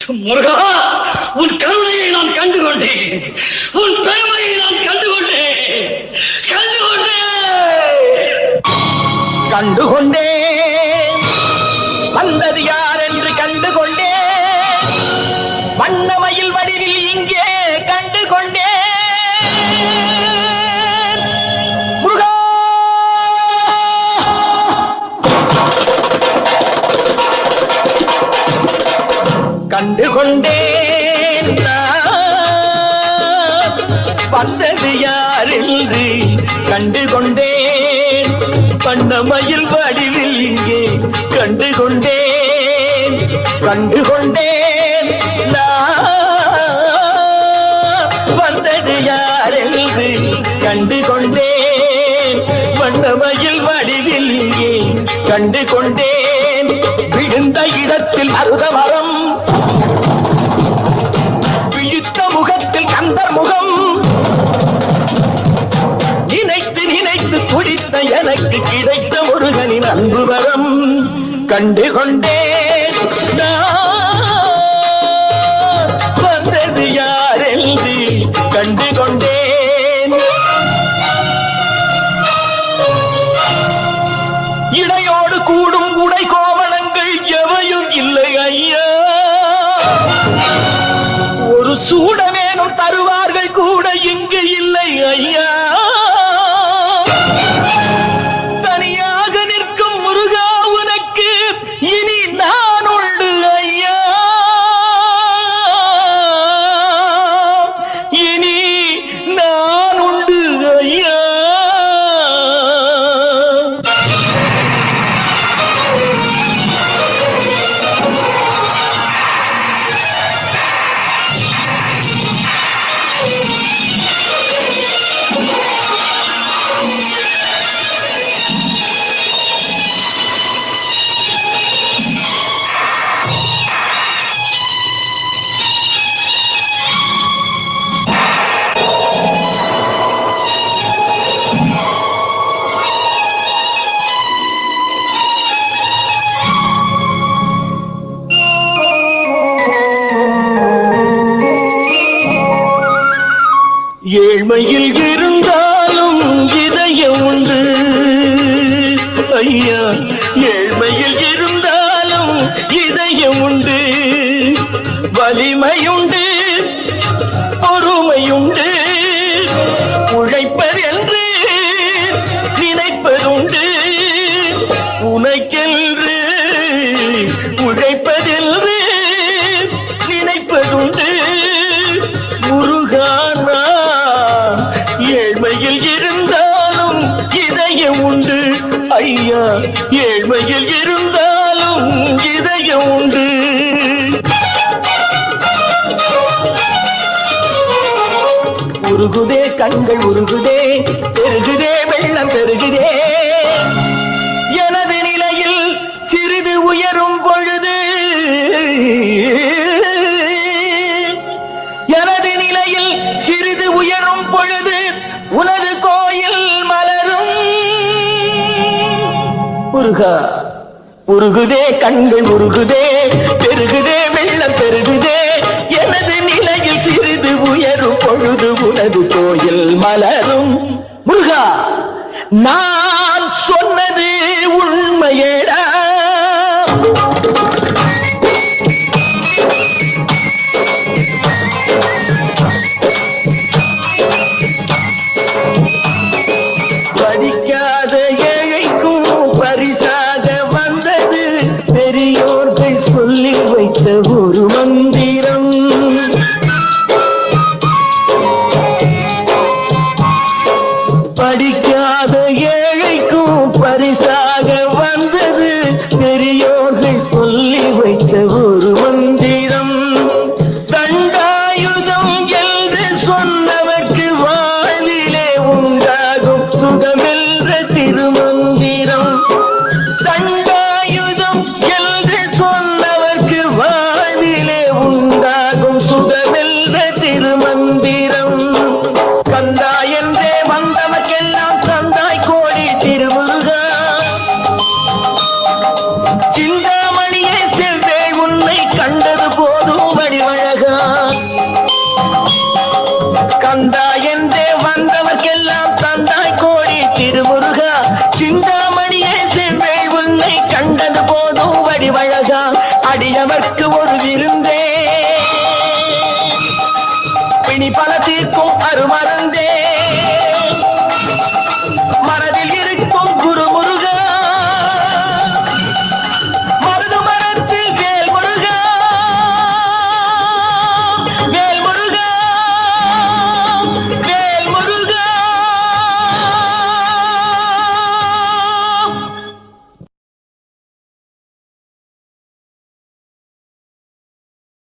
முருகா, உன் கருணையை நான் கண்டுகொண்டேன், உன் பெருமையை நான் கண்டுகொண்டேன், கண்டுகொண்டேன். வந்தது யார் என்று கண்டுகொண்டேன், வண்ணமயில் வடிவில் இங்கே கண்டுகொண்டேன். முருகா, கண்டுகொண்டேன். வந்தது யார் என்று கண்டுகொண்டேன், வண்ணமயில் வடிவில் இங்கே கண்டுகொண்டேன். வந்தது யார் என்று கண்டுகொண்டேன், வண்ணமயில் வடிவில் இங்கே கண்டுகொண்டேன். விழுந்த இடத்தில் அருத மரம், விழித்த முகத்தில் கந்தர் முகம், நினைத்து நினைத்து துடித்த எனக்கு கிடைத்த முருகனின் அன்பு வரம் கண்டுகொண்டேன். வந்தது யார் என்று கண்டுகொண்டேன். இடையோடு கூடும் உடை கோவணங்கள் எவையும் இல்லை ஐயா, ஒரு சூடமேனும் தருவார்கள் கூட இங்கு இல்லை ஐயா. தனியாக நிற்கும் முருகா, உனக்கு இனி நான் உண்டு ஐயா, இனி நான் உண்டு ஐயா. ஏழ்மையில் இருந்தாலும் இதயம் உண்டு ஐயா, ஏழ்மையில் இருந்தாலும் இதயம் உண்டு, வலிமையுண்டு, பொறுமையுண்டு, உழைப்பதென்று நினைப்பதுண்டு, உனக்கென்று உழைப்பதென்று நினைப்பதுண்டு. முருகானா, ஏழ்மையில் இருந்தாலும் இதயம் உண்டு ஐயா, ஏழ்மையில் இருந்தாலும் இதயம் உண்டு. உருகுதே கண்கள் உருகுதே, பெருகுதே வெள்ளம் பெருகுதே, எனது நிலையில் சிறிது உயரும் பொழுது, எனது நிலையில் சிறிது உயரும் பொழுது உனது கோயில் மலரும். முருகா, உருகுதே கண்கள் உருகுதே, பெருகுதே வெள்ளம் பெருகுதே, எனது நிலையில் சிறிது உயரும் பொழுது உனது கோயில் மலரும். முருகா, நான் சொன்னது உண்மையேடா, படிக்காத ஏழைக்கும் பரிசாக வந்தது பெரியோர்கள் சொல்லி வைத்த ஒரு மந்திரம். படிக்காத ஏழைக்கும் பரிசாக வந்தது பெரியோர்கள் சொல்லி வைத்த ஒரு மந்திரம். தண்டாயுதம் என்று சொன்னவர்க்கு வாழ்விலே உண்டாகும் சுகமென்ற திருமந்திரம். தண்டாயுதம் என்று சொன்னவர்க்கு வாழ்விலே உண்டாகும் சுகமென்ற திருமந்திரம். கந்தா என்றே வந்தவர்க்கெல்லாம் தந்தாய் கோடி திருமுருகா, சிந்தாமணியே செல்வே உன்னை கண்டது போதும் கந்தா என்றே வந்தவர்க்கெல்லாம் தந்தாய் கோடி திருமுருகா. சிந்தாமணியே செவ்வே உன்னை கண்டது போதும் வடிவழகா. அடியவர்க்கு ஒரு விருந்தே பிணி பல தீர்க்கும் அருமரு